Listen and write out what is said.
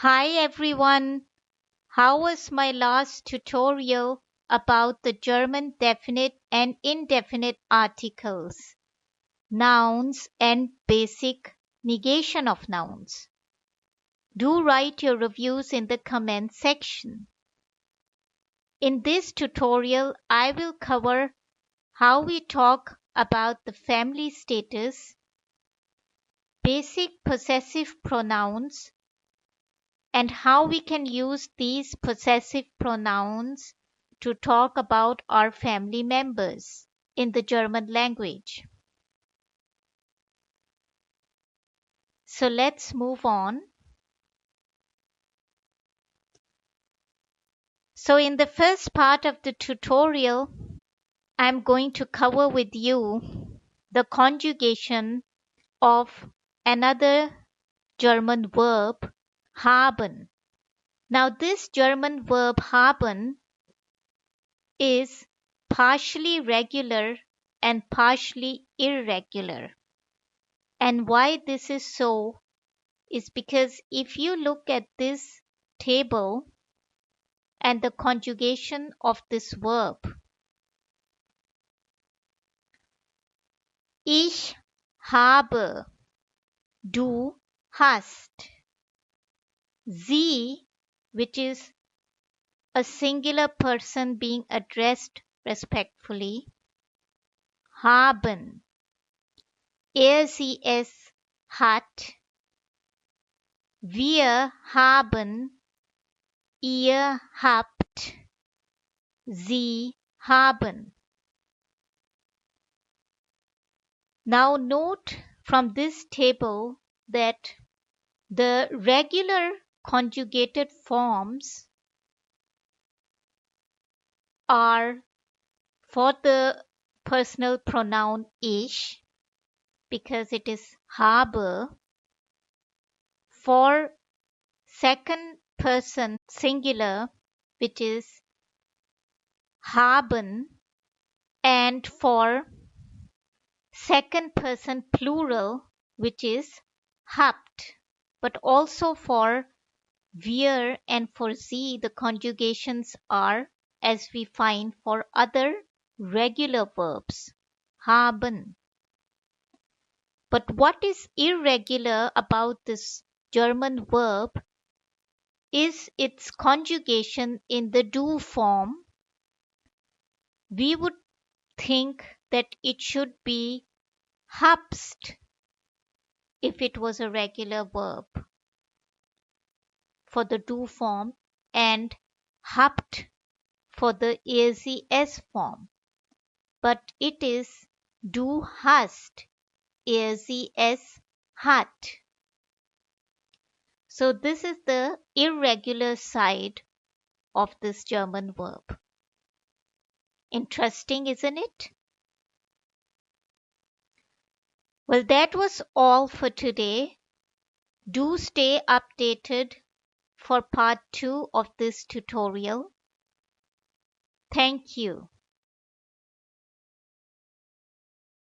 Hi everyone, how was my last tutorial about the German definite and indefinite articles, nouns and basic negation of nouns? Do write your reviews in the comment section. In this tutorial, I will cover how we talk about the family status, basic possessive pronouns, and how we can use these possessive pronouns to talk about our family members in the German language. So let's move on. So in the first part of the tutorial, I'm going to cover with you the conjugation of another German verb, haben. Now this German verb haben is partially regular and partially irregular. And why this is so is because if you look at this table and the conjugation of this verb, ich habe, du hast, sie, which is a singular person being addressed respectfully, haben, sie es hat, wir haben, ihr habt, sie haben. Now note from this table that the regular conjugated forms are for the personal pronoun ich, because it is habe, for second person singular, which is haben, and for second person plural, which is habt. But also for wir and for sie, the conjugations are as we find for other regular verbs, haben. But what is irregular about this German verb is its conjugation in the do form. We would think that it should be habst if it was a regular verb for the do form and habt for the es form. But it is du hast, es hat. So this is the irregular side of this German verb. Interesting, isn't it? Well, that was all for today. Do stay updated for part 2 of this tutorial. Thank you.